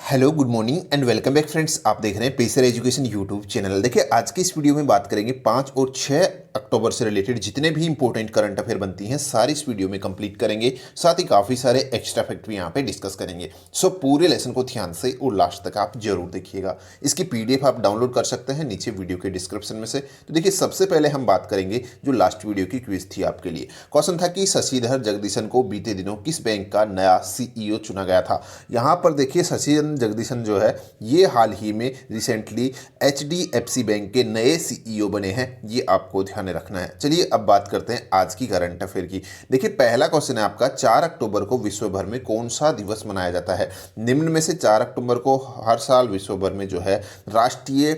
Hello good morning and welcome back friends. आप देख रहे हैं पेसर एजुकेशन यूट्यूब चैनल। देखिए आज की इस वीडियो में बात करेंगे 5 और 6 अक्टूबर से रिलेटेड जितने भी इंपॉर्टेंट करंट अफेयर बनती हैं सारी इस वीडियो में कंप्लीट करेंगे। साथ ही काफ़ी सारे एक्स्ट्रा फैक्ट भी यहाँ पे डिस्कस करेंगे। सो पूरे लेसन को ध्यान से और लास्ट तक आप जरूर देखिएगा। इसकी पीडीएफ आप डाउनलोड कर सकते हैं नीचे वीडियो के डिस्क्रिप्शन में से। तो देखिए सबसे पहले हम बात करेंगे जो लास्ट वीडियो की क्विज थी आपके लिए। क्वेश्चन था कि शशिधर जगदीशन को बीते दिनों किस बैंक का नया सीईओ चुना गया था। यहाँ पर देखिए शशिधर जगदीशन जो है ये हाल ही में रिसेंटली एचडीएफसी बैंक के नए सीईओ बने हैं, ये आपको ध्यान में रखना है। चलिए अब बात करते हैं आज की करंट अफेयर की। देखिए पहला क्वेश्चन है आपका 4 अक्टूबर को विश्व भर में कौन सा दिवस मनाया जाता है। निम्न में से 4 अक्टूबर को हर साल विश्व भर में जो है राष्ट्रीय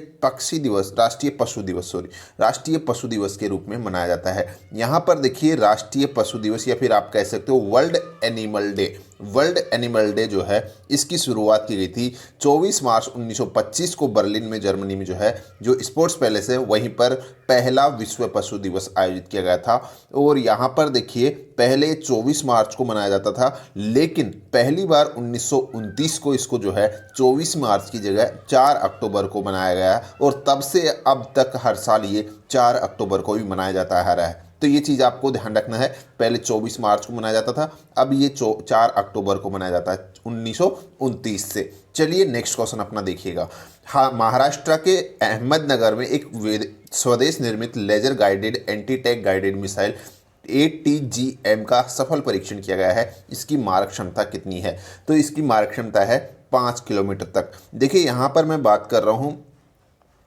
पशु दिवस के रूप में मनाया जाता है। यहाँ पर देखिए राष्ट्रीय पशु दिवस या फिर आप कह सकते हो वर्ल्ड एनिमल डे जो है इसकी शुरुआत की गई थी 24 मार्च 1925 को बर्लिन में जर्मनी में जो है जो स्पोर्ट्स पैलेस है वहीं पर पहला विश्व पशु दिवस आयोजित किया गया था। और यहाँ पर देखिए पहले 24 मार्च को मनाया जाता था, लेकिन पहली बार 1929 को इसको जो है 24 मार्च की जगह 4 अक्टूबर को मनाया गया और तब से अब तक हर साल ये 4 अक्टूबर को भी मनाया जाता आ रहा है। तो ये चीज़ आपको ध्यान रखना है। पहले 24 मार्च को मनाया जाता था, अब ये 4 अक्टूबर को मनाया जाता है 1929 से। चलिए नेक्स्ट क्वेश्चन अपना देखिएगा। हाँ, महाराष्ट्र के अहमदनगर में एक स्वदेश निर्मित laser guided anti tank guided missile ATGM का सफल परीक्षण किया गया है। इसकी मारक क्षमता कितनी है? तो इसकी मारक क्षमता है 5 किलोमीटर तक। देखिए यहाँ पर मैं बात कर रहा हूँ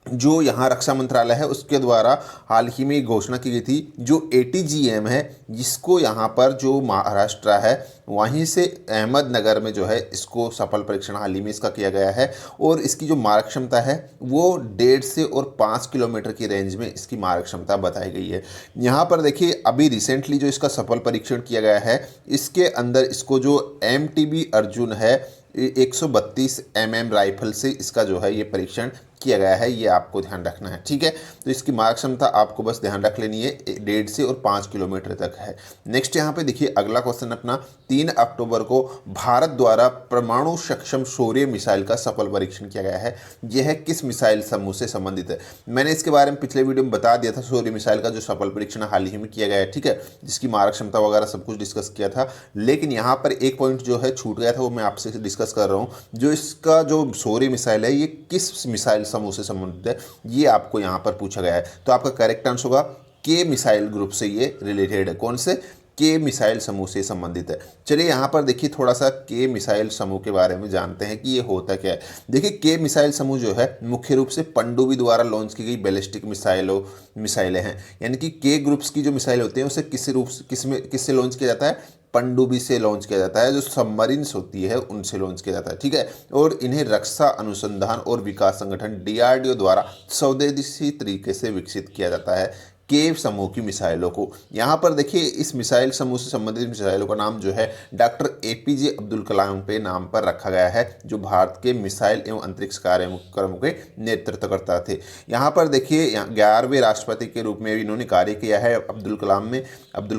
जो यहाँ रक्षा मंत्रालय है उसके द्वारा हाल ही में घोषणा की गई थी जो ATGM है जिसको यहाँ पर जो महाराष्ट्र है वहीं से अहमदनगर में जो है इसको सफल परीक्षण हाल ही में इसका किया गया है और इसकी जो मारक क्षमता है वो 1.5 से और 5 किलोमीटर की रेंज में इसकी मारक क्षमता बताई गई है। यहाँ पर देखिए अभी रिसेंटली जो इसका सफल परीक्षण किया गया है इसके अंदर इसको जो MTB अर्जुन है 132 mm राइफल से इसका जो है ये परीक्षण किया गया है, ये आपको ध्यान रखना है। ठीक है, तो इसकी मारक क्षमता आपको बस ध्यान रख लेनी है 1.5 से और 5 किलोमीटर तक है। नेक्स्ट यहाँ पे देखिए अगला क्वेश्चन अपना 3 अक्टूबर को भारत द्वारा परमाणु सक्षम शौर्य मिसाइल का सफल परीक्षण किया गया है। यह है किस मिसाइल समूह से संबंधित है? मैंने इसके बारे में पिछले वीडियो में बता दिया था। शौर्य मिसाइल का जो सफल परीक्षण हाल ही में किया गया है, ठीक है, जिसकी मारक क्षमता वगैरह सब कुछ डिस्कस किया था, लेकिन यहाँ पर एक पॉइंट जो है छूट गया था वो मैं आपसे डिस्कस कर रहा हूँ। जो इसका जो शौर्य मिसाइल है ये किस मिसाइल समूह से संबंधित है, ये आपको यहाँ पर पूछा गया है। तो आपका करेक्ट आंसर होगा के मिसाइल ग्रुप से ये रिलेटेड है। कौन से? के मिसाइल समूह से संबंधित है। चलिए यहाँ पर देखिए थोड़ा सा के मिसाइल समूह के बारे में जानते हैं कि ये होता क्या है। देखिए के मिसाइल समूह जो है मुख्य रूप से पनडुब्बी द्वारा लॉन्च की गई बैलिस्टिक मिसाइलें हैं। यानी कि के ग्रुप्स की जो मिसाइल होती हैं उसे किससे लॉन्च किया जाता है? पनडुब्बी से लॉन्च किया जाता है। जो सबमरीन्स होती है उनसे लॉन्च किया जाता है। ठीक है, और इन्हें रक्षा अनुसंधान और विकास संगठन DRDO द्वारा स्वदेशी तरीके से विकसित किया जाता है के समूह की मिसाइलों को। यहाँ पर देखिए इस मिसाइल समूह से संबंधित मिसाइलों का नाम जो है डॉक्टर APJ अब्दुल कलाम के नाम पर रखा गया है, जो भारत के मिसाइल एवं अंतरिक्ष कार्यक्रमों के नेतृत्वकर्ता थे। यहाँ पर देखिए 11वें राष्ट्रपति के रूप में भी इन्होंने कार्य किया है अब्दुल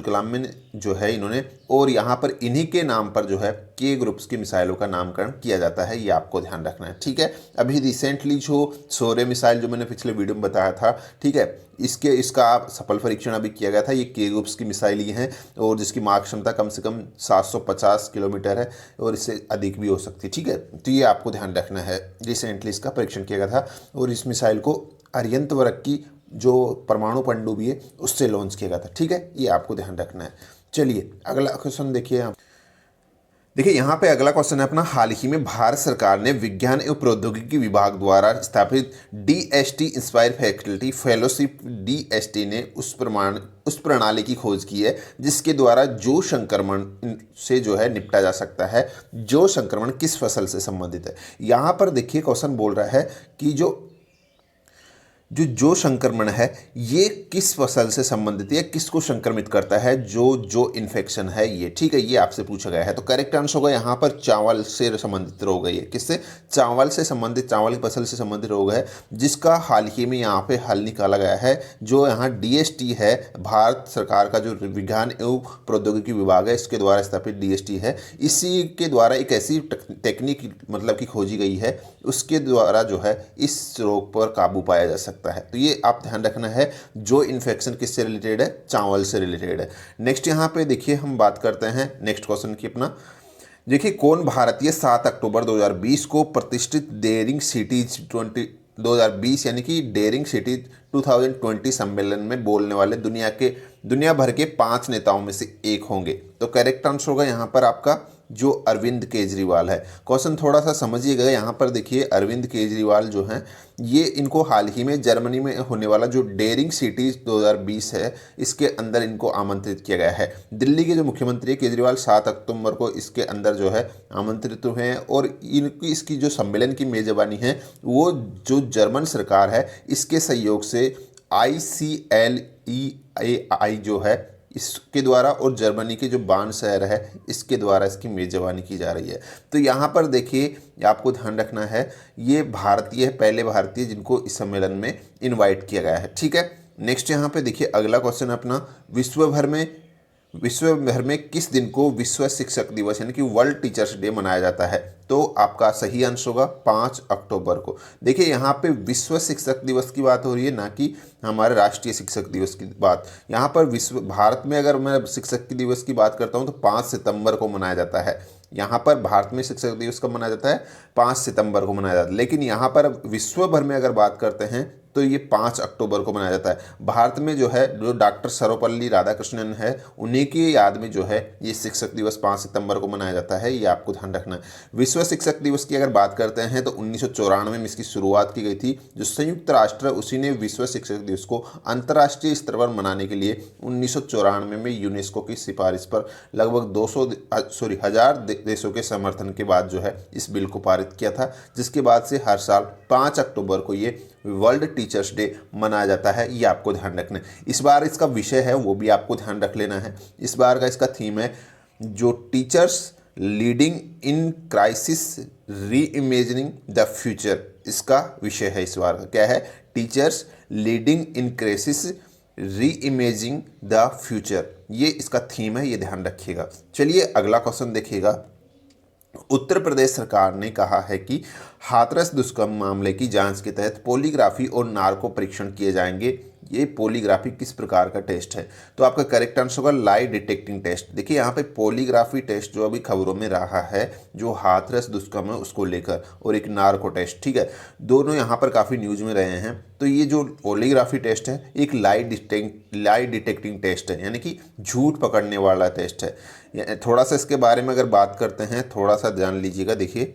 कलाम में जो है इन्होंने, और यहाँ पर इन्हीं के नाम पर जो है के ग्रुप्स की मिसाइलों का नामकरण किया जाता है, ये आपको ध्यान रखना है। ठीक है, अभी रिसेंटली जो शौर्य मिसाइल जो मैंने पिछले वीडियो में बताया था, ठीक है, इसका सफल परीक्षण अभी किया गया था। ये के ग्रुप्स की मिसाइल ही हैं और जिसकी मारक क्षमता कम से कम 750 किलोमीटर है और इससे अधिक भी हो सकती है। ठीक है, तो ये आपको ध्यान रखना है। रिसेंटली इसका परीक्षण किया गया था और इस मिसाइल को अरिहंत वर्ग की जो परमाणु पनडुब्बी है उससे लॉन्च किया गया था। ठीक है, ये आपको ध्यान रखना है। चलिए अगला क्वेश्चन देखिए आप। देखिए यहाँ पे अगला क्वेश्चन है अपना, हाल ही में भारत सरकार ने विज्ञान एवं प्रौद्योगिकी विभाग द्वारा स्थापित DST inspire faculty fellowship DST ने उस प्रणाली की खोज की है जिसके द्वारा जो संक्रमण से जो है निपटा जा सकता है। जो संक्रमण किस फसल से संबंधित है? यहाँ पर देखिए क्वेश्चन बोल रहा है कि जो संक्रमण है ये किस फसल से संबंधित है, किसको संक्रमित करता है, जो इन्फेक्शन है ये, ठीक है, ये आपसे पूछा गया है। तो करेक्ट आंसर होगा यहाँ पर चावल से संबंधित रोग है ये। किससे? चावल से संबंधित, चावल की फसल से संबंधित रोग है, जिसका हाल ही में यहाँ पे हल निकाला गया है। जो यहाँ DST है, भारत सरकार का जो विज्ञान एवं प्रौद्योगिकी विभाग है, इसके द्वारा स्थापित DST है, इसी के द्वारा एक ऐसी टेक्निक मतलब कि खोजी गई है, उसके द्वारा जो है इस रोग पर काबू पाया जा सकता है। तो ये आप ध्यान रखना है। जो इन्फेक्शन किससे रिलेटेड है? चावल से रिलेटेड है। नेक्स्ट यहाँ पे देखिए हम बात करते हैं नेक्स्ट क्वेश्चन की अपना। देखिए, कौन भारतीय 7 अक्टूबर 2020 को प्रतिष्ठित डेयरिंग सिटीज 2020 यानी कि डेयरिंग सिटीज 2020 सम्मेलन में बोलने वाले दुनिया भर के 5 नेताओं में से एक होंगे? तो करेक्ट आंसर होगा यहाँ पर आपका जो अरविंद केजरीवाल है। क्वेश्चन थोड़ा सा समझिएगा। यहाँ पर देखिए अरविंद केजरीवाल जो हैं ये, इनको हाल ही में जर्मनी में होने वाला जो डेयरिंग सिटीज 2020 है, इसके अंदर इनको आमंत्रित किया गया है। दिल्ली के जो मुख्यमंत्री है केजरीवाल 7 अक्टूबर को इसके अंदर जो है आमंत्रित हुए हैं, और इनकी इसकी जो सम्मेलन की मेजबानी है वो जो जर्मन सरकार है इसके सहयोग से ICLEI जो है इसके द्वारा, और जर्मनी के जो बार्न शहर है इसके द्वारा इसकी मेजबानी की जा रही है। तो यहाँ पर देखिए आपको ध्यान रखना है, ये भारतीय है, पहले भारतीय जिनको इस सम्मेलन में इनवाइट किया गया है, ठीक है। नेक्स्ट यहाँ पे देखिए अगला क्वेश्चन अपना, विश्व भर में किस दिन को विश्व शिक्षक दिवस यानी कि वर्ल्ड टीचर्स डे मनाया जाता है? तो आपका सही आंसर होगा 5 अक्टूबर को। देखिए यहाँ पे विश्व शिक्षक दिवस की बात हो रही है, ना कि हमारे राष्ट्रीय शिक्षक दिवस की बात। यहाँ पर भारत में अगर मैं शिक्षक दिवस की बात करता हूँ तो 5 सितंबर को मनाया जाता है। यहाँ पर भारत में शिक्षक दिवस कब मनाया जाता है? 5 सितंबर को मनाया जाता है। लेकिन यहाँ पर विश्व भर में अगर बात करते हैं तो ये 5 अक्टूबर को मनाया जाता है। भारत में जो है जो डॉक्टर सर्वपल्ली राधाकृष्णन है, उन्हीं की याद में जो है ये शिक्षक दिवस 5 सितंबर को मनाया जाता है, ये आपको ध्यान रखना है। विश्व शिक्षक दिवस की अगर बात करते हैं तो 1994 में इसकी शुरुआत की गई थी। जो संयुक्त राष्ट्र उसी ने विश्व शिक्षक दिवस को अंतर्राष्ट्रीय स्तर पर मनाने के लिए 1994 में यूनेस्को की सिफारिश पर लगभग 1000 देशों के समर्थन के बाद जो है इस बिल को पारित किया था, जिसके बाद से हर साल 5 अक्टूबर को ये वर्ल्ड टीचर्स डे मनाया जाता है, ये आपको ध्यान रखना है। इस बार इसका विषय है वो भी आपको ध्यान रख लेना है। इस बार का इसका थीम है जो टीचर्स लीडिंग इन क्राइसिस री इमेजिनिंग द फ्यूचर, इसका विषय है इस बार का। क्या है? टीचर्स लीडिंग इन क्राइसिस री इमेजिंग द फ्यूचर, ये इसका थीम है, ये ध्यान रखिएगा। चलिए अगला क्वेश्चन देखिएगा। उत्तर प्रदेश सरकार ने कहा है कि हाथरस दुष्कर्म मामले की जांच के तहत पॉलीग्राफी और नार्को परीक्षण किए जाएंगे। ये पॉलीग्राफी किस प्रकार का टेस्ट है? तो आपका करेक्ट आंसर होगा लाई डिटेक्टिंग टेस्ट। देखिए यहाँ पे पॉलीग्राफी टेस्ट जो अभी खबरों में रहा है, जो हाथरस दुष्कर्म है उसको लेकर, और एक नार्को टेस्ट, ठीक है, दोनों यहाँ पर काफ़ी न्यूज में रहे हैं। तो ये जो पॉलीग्राफी टेस्ट है एक लाई डिटेक्टिंग टेस्ट है, यानी कि झूठ पकड़ने वाला टेस्ट है। थोड़ा सा इसके बारे में अगर बात करते हैं, थोड़ा सा जान लीजिएगा। देखिए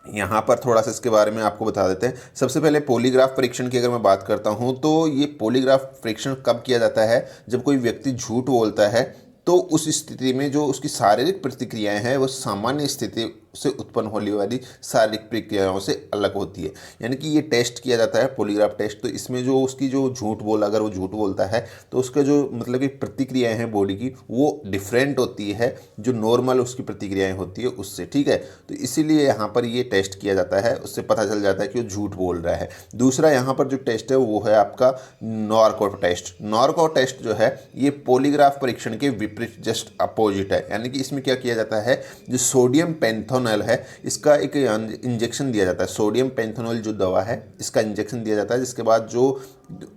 यहाँ पर थोड़ा सा इसके बारे में आपको बता देते हैं। सबसे पहले पॉलीग्राफ परीक्षण की अगर मैं बात करता हूँ तो ये पॉलीग्राफ परीक्षण कब किया जाता है? जब कोई व्यक्ति झूठ बोलता है तो उस स्थिति में जो उसकी शारीरिक प्रतिक्रियाएं हैं वो सामान्य स्थिति से उत्पन्न होने वाली शारीरिक प्रतिक्रियाओं से अलग होती है, यानी कि ये टेस्ट किया जाता है पॉलीग्राफ टेस्ट। तो इसमें जो उसकी जो झूठ बोल, अगर वो झूठ बोलता है तो उसका जो मतलब कि प्रतिक्रियाएं हैं बॉडी की वो डिफरेंट होती है जो नॉर्मल उसकी प्रतिक्रियाएं होती है उससे, ठीक है। तो इसीलिए यहाँ पर ये टेस्ट किया जाता है, उससे पता चल जाता है कि वो झूठ बोल रहा है। दूसरा यहाँ पर जो टेस्ट है वो है आपका नॉर्को टेस्ट। नॉर्को टेस्ट जो है ये पॉलीग्राफ परीक्षण के विपरीत जस्ट अपोजिट है, यानी कि इसमें क्या किया जाता है, जो सोडियम पेंथोनल है इसका एक इंजेक्शन दिया जाता है। सोडियम पेंथोनल जो दवा है इसका इंजेक्शन दिया जाता है, जिसके बाद जो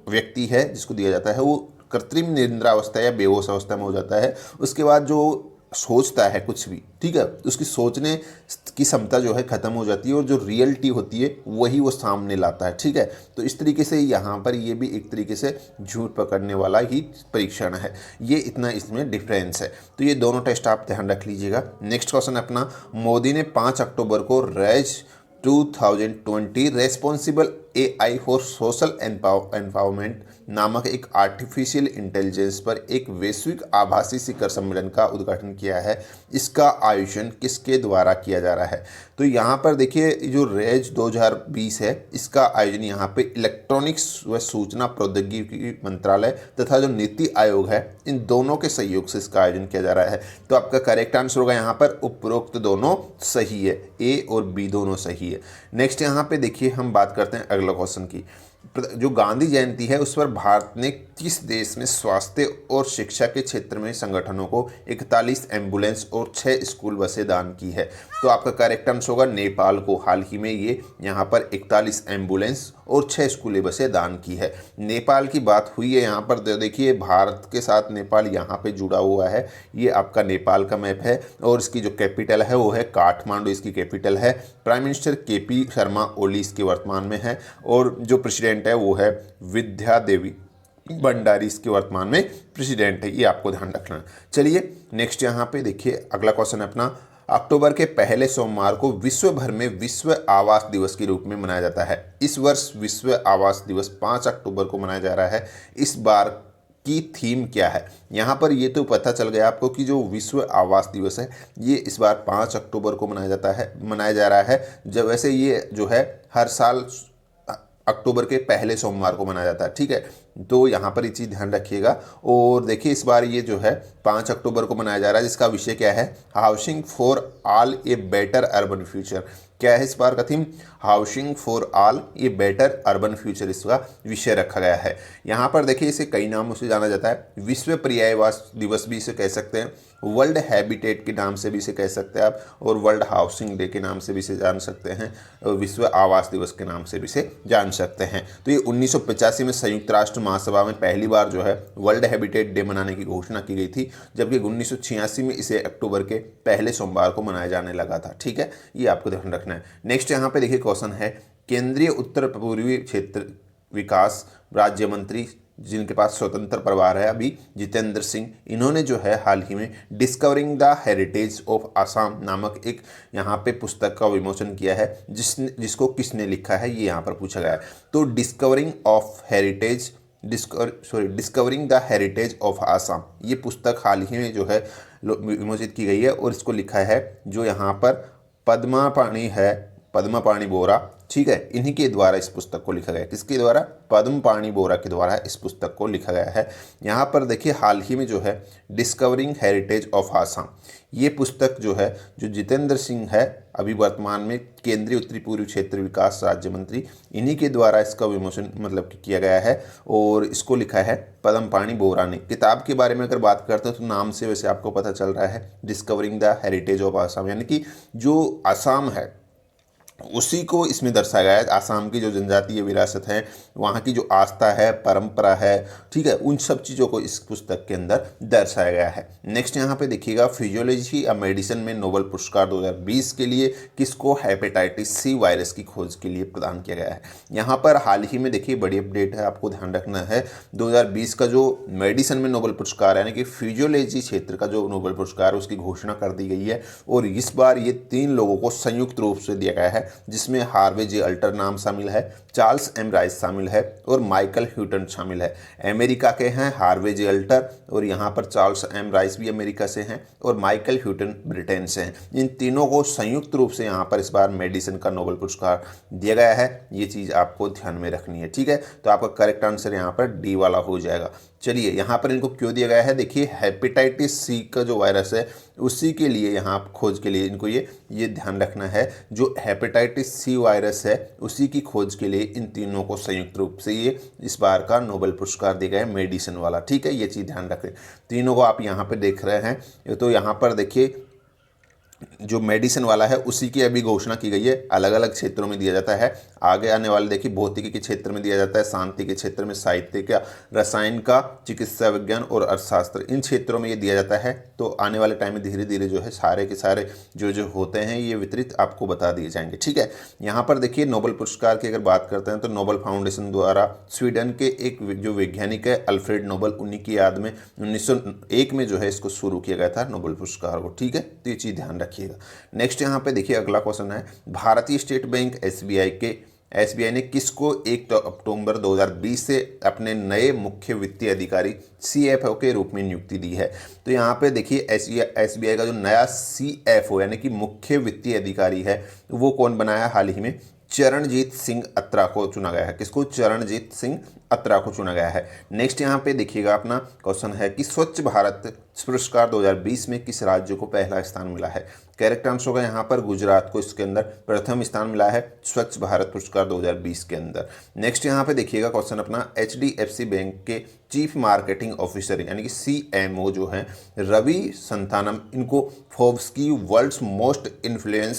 व्यक्ति है जिसको दिया जाता है वो कृत्रिम निद्रावस्था या बेहोश अवस्था में हो जाता है। उसके बाद जो सोचता है कुछ भी, ठीक है, उसकी सोचने की क्षमता जो है ख़त्म हो जाती है, और जो रियलिटी होती है वही वो सामने लाता है, ठीक है। तो इस तरीके से यहाँ पर ये भी एक तरीके से झूठ पकड़ने वाला ही परीक्षण है, ये इतना इसमें डिफरेंस है। तो ये दोनों टेस्ट आप ध्यान रख लीजिएगा। नेक्स्ट क्वेश्चन अपना, मोदी ने 5 अक्टूबर को RAISE 2020 responsible AI for social empowerment नामक एक आर्टिफिशियल इंटेलिजेंस पर एक वैश्विक आभासी शिखर सम्मेलन का उद्घाटन किया है। इसका आयोजन किसके द्वारा किया जा रहा है? तो यहाँ पर देखिए जो रेज 2020 है, इसका आयोजन यहाँ पे इलेक्ट्रॉनिक्स व सूचना प्रौद्योगिकी मंत्रालय तथा जो नीति आयोग है, इन दोनों के सहयोग से इसका आयोजन किया जा रहा है। तो आपका करेक्ट आंसर होगा यहाँ पर उपरोक्त दोनों सही है, ए और बी दोनों सही है। नेक्स्ट यहाँ पे देखिए हम बात करते हैं अगला क्वेश्चन की। जो गांधी जयंती है उस पर भारत ने किस देश में स्वास्थ्य और शिक्षा के क्षेत्र में संगठनों को 41 एम्बुलेंस और 6 स्कूल बसें दान की है? तो आपका करेक्ट आंसर होगा नेपाल को। हाल ही में ये यहाँ पर 41 एम्बुलेंस और 6 स्कूली बसें दान की है। नेपाल की बात हुई है यहाँ पर, तो देखिए भारत के साथ नेपाल यहाँ पे जुड़ा हुआ है। ये आपका नेपाल का मैप है और इसकी जो कैपिटल है वो है काठमांडू, इसकी कैपिटल है। Prime minister KP Sharma Oli इसके वर्तमान में है और जो प्रेसिडेंट है वो है विद्या देवी भंडारी इसके वर्तमान में प्रेसिडेंट है। ये आपको ध्यान रखना है। चलिए नेक्स्ट यहाँ पे देखिए अगला क्वेश्चन है अपना। अक्टूबर के पहले सोमवार को विश्व भर में विश्व आवास दिवस के रूप में मनाया जाता है। इस वर्ष विश्व आवास दिवस 5 अक्टूबर को मनाया जा रहा है। इस बार की थीम क्या है? यहाँ पर ये तो पता चल गया आपको कि जो विश्व आवास दिवस है ये इस बार 5 अक्टूबर को मनाया जा रहा है। जब वैसे ये जो है हर साल अक्टूबर के पहले सोमवार को मनाया जाता है, ठीक है। तो यहाँ पर ये चीज़ ध्यान रखिएगा। और देखिए इस बार ये जो है 5 अक्टूबर को मनाया जा रहा है, जिसका विषय क्या है? Housing for all a better urban future. क्या है इस बार का theme? Housing for all a better urban future इसका विषय रखा गया है। यहाँ पर देखिए इसे कई नामों से जाना जाता है। विश्व पर्यायवास दिवस भी इसे कह सकते हैं, वर्ल्ड हैबिटेट के नाम से भी इसे कह सकते हैं आप, और वर्ल्ड हाउसिंग डे के नाम से भी इसे जान सकते हैं, और विश्व आवास दिवस के नाम से भी इसे जान सकते हैं। तो ये 1985 में संयुक्त राष्ट्र महासभा में पहली बार जो है वर्ल्ड हैबिटेट डे मनाने की घोषणा की गई थी, जबकि 1986 में इसे अक्टूबर के पहले सोमवार को मनाया जाने लगा था, ठीक है। ये आपको ध्यान रखना है। नेक्स्ट यहाँ पे देखिए क्वेश्चन है, केंद्रीय उत्तर पूर्वी क्षेत्र विकास राज्य मंत्री जिनके पास स्वतंत्र प्रभार है अभी, जितेंद्र सिंह, इन्होंने जो है हाल ही में discovering the heritage of Assam नामक एक यहाँ पे पुस्तक का विमोचन किया है, जिसको किसने लिखा है ये यहाँ पर पूछा गया है। तो discovering the heritage of Assam, ये पुस्तक हाल ही में जो है विमोचित की गई है और इसको लिखा है जो यहाँ पर पद्मापाणी बोरा, ठीक है, इन्हीं के द्वारा इस पुस्तक को लिखा गया है। किसके द्वारा? पद्मपाणी बोरा के द्वारा इस पुस्तक को लिखा गया है। यहाँ पर देखिए हाल ही में जो है डिस्कवरिंग हेरिटेज ऑफ आसाम, ये पुस्तक जो है जो जितेंद्र सिंह है अभी वर्तमान में केंद्रीय उत्तरी पूर्वी क्षेत्र विकास राज्य मंत्री, इन्हीं के द्वारा इसका विमोचन मतलब कि किया गया है और इसको लिखा है पद्मपाणी बोरा ने। किताब के बारे में अगर बात करते हैं तो नाम से वैसे आपको पता चल रहा है discovering the heritage of Assam, यानी कि जो आसाम है उसी को इसमें दर्शाया गया है। आसाम की जो जनजातीय विरासत है, वहाँ की जो आस्था है, परंपरा है, ठीक है, उन सब चीज़ों को इस पुस्तक के अंदर दर्शाया गया है। नेक्स्ट यहाँ पे देखिएगा, फिजियोलॉजी या मेडिसिन में नोबेल पुरस्कार 2020 के लिए किसको हेपेटाइटिस C वायरस की खोज के लिए प्रदान किया गया है? यहाँ पर हाल ही में देखिए बड़ी अपडेट है, आपको ध्यान रखना है। 2020 का जो मेडिसिन में नोबेल पुरस्कार यानी कि फिजियोलॉजी क्षेत्र का जो नोबेल पुरस्कार उसकी घोषणा कर दी गई है और इस बार ये 3 लोगों को संयुक्त रूप से दिया गया है, जिसमें हार्वे जे अल्टर नाम शामिल है, चार्ल्स एम राइस शामिल है और माइकल ह्यूटन शामिल है। अमेरिका के हैं हार्वे जे अल्टर और यहाँ पर चार्ल्स एम राइस भी अमेरिका से हैं और माइकल ह्यूटन ब्रिटेन से हैं। इन तीनों को संयुक्त रूप से यहाँ पर इस बार मेडिसिन का नोबेल पुरस्कार दिया गया है। ये चीज़ आपको ध्यान में रखनी है, ठीक है। तो आपका करेक्ट आंसर यहाँ पर डी वाला हो जाएगा। चलिए यहाँ पर इनको क्यों दिया गया है, देखिए हेपेटाइटिस C का जो वायरस है उसी के लिए यहाँ खोज के लिए इनको ये ध्यान रखना है। जो हेपेटाइटिस C वायरस है उसी की खोज के लिए इन तीनों को संयुक्त रूप से ये इस बार का नोबेल पुरस्कार दिया गया है मेडिसिन वाला, ठीक है। ये चीज़ ध्यान रखें। तीनों को आप यहाँ पर देख रहे हैं, तो यहाँ पर देखिए जो मेडिसिन वाला है उसी की अभी घोषणा की गई है। अलग अलग क्षेत्रों में दिया जाता है। आगे आने वाले देखिए भौतिकी के क्षेत्र में दिया जाता है, शांति के क्षेत्र में, साहित्य का, रसायन का, चिकित्सा विज्ञान और अर्थशास्त्र, इन क्षेत्रों में ये दिया जाता है। तो आने वाले टाइम में धीरे धीरे जो है सारे के सारे जो होते हैं ये वितरित आपको बता दिए जाएंगे, ठीक है। यहाँ पर देखिए नोबेल पुरस्कार की अगर बात करते हैं तो नोबेल फाउंडेशन द्वारा स्वीडन के एक जो वैज्ञानिक है अल्फ्रेड नोबेल, उन्हीं की याद में 1901 में जो है इसको शुरू किया गया था नोबेल पुरस्कार को, ठीक है। तो ये चीज़ ध्यान रखिएगा। नेक्स्ट यहाँ पे देखिए अगला क्वेश्चन है, भारतीय स्टेट बैंक SBI के एसबीआई ने किसको 1 अक्टूबर 2020 से अपने नए मुख्य वित्तीय अधिकारी सीएफओ के रूप में नियुक्ति दी है। तो यहाँ पे देखिए एसबीआई का जो नया सीएफओ यानी कि मुख्य वित्तीय अधिकारी है वो कौन बनाया, हाल ही में चरणजीत सिंह अत्रा को चुना गया है। किसको? चरणजीत सिंह अत्रा को चुना गया है। नेक्स्ट यहाँ पे देखिएगा अपना क्वेश्चन है कि स्वच्छ भारत पुरस्कार 2020 में किस राज्य को पहला स्थान मिला है। करेक्ट आंसर होगा यहाँ पर गुजरात को इसके अंदर प्रथम स्थान मिला है स्वच्छ भारत पुरस्कार 2020 के अंदर। नेक्स्ट यहाँ पे देखिएगा क्वेश्चन अपना एचडीएफसी बैंक के चीफ मार्केटिंग ऑफिसर यानी कि सीएमओ जो है रवि संतानम, इनको फोर्ब्स की वर्ल्ड्स मोस्ट इन्फ्लुएंस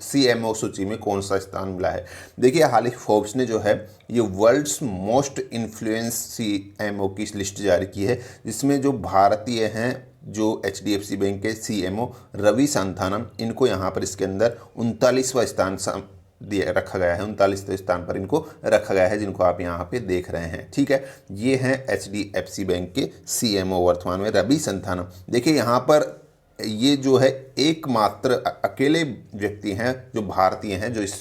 सीएमओ सूची में कौन सा स्थान मिला है। देखिए हाल ही फोर्ब्स ने जो है ये वर्ल्ड्स मोस्ट इन्फ्लुएंस सीएमओ की लिस्ट जारी की है, जिसमें जो भारतीय हैं जो एचडीएफसी बैंक के सीएमओ रवि संतानम, इनको यहाँ पर इसके अंदर 39वां स्थान दिया रखा गया है, 39वें स्थान पर इनको रखा गया है, जिनको आप यहाँ पे देख रहे हैं। ठीक है, ये हैं एचडीएफसी बैंक के सीएमओ वर्तमान में रवि संतानम। देखिए यहाँ पर ये जो है एकमात्र अकेले व्यक्ति हैं जो भारतीय हैं जो इस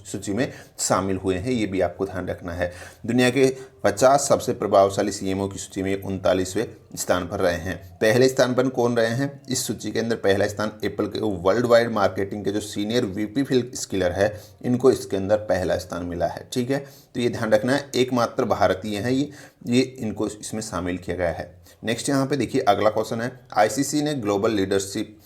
सूची में शामिल हुए हैं, ये भी आपको ध्यान रखना है। दुनिया के 50 सबसे प्रभावशाली सीएमओ की सूची में 39वें स्थान पर रहे हैं। पहले स्थान पर कौन रहे हैं इस सूची के अंदर? पहला स्थान एप्पल के वर्ल्ड वाइड मार्केटिंग के जो सीनियर वीपी फिल स्किलर है, इनको इसके अंदर पहला स्थान मिला है। ठीक है, तो ये ध्यान रखना है, एकमात्र भारतीय हैं ये इनको इसमें शामिल किया गया है। नेक्स्ट यहाँ पे देखिए अगला क्वेश्चन है, आईसीसी ने ग्लोबल लीडरशिप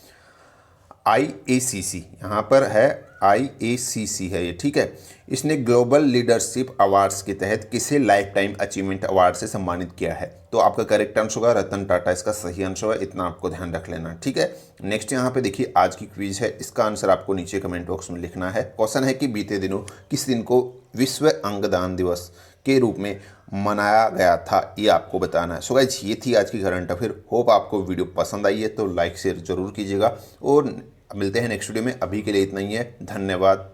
IACC, यहाँ पर है IACC है ये, ठीक है, इसने ग्लोबल लीडरशिप अवार्ड्स के तहत किसे लाइफ टाइम अचीवमेंट अवार्ड से सम्मानित किया है। तो आपका करेक्ट आंसर होगा रतन टाटा, इसका सही आंसर है, इतना आपको ध्यान रख लेना। ठीक है, नेक्स्ट यहाँ पे देखिए आज की क्विज है, इसका आंसर आपको नीचे कमेंट बॉक्स में लिखना है। क्वेश्चन है कि बीते दिनों किस दिन को विश्व अंगदान दिवस के रूप में मनाया गया था, ये आपको बताना है। सो गाइस ये थी आज की करंट अफेयर। होप आपको वीडियो पसंद आई है तो लाइक शेयर जरूर कीजिएगा और मिलते हैं नेक्स्ट वीडियो में। अभी के लिए इतना ही है, धन्यवाद।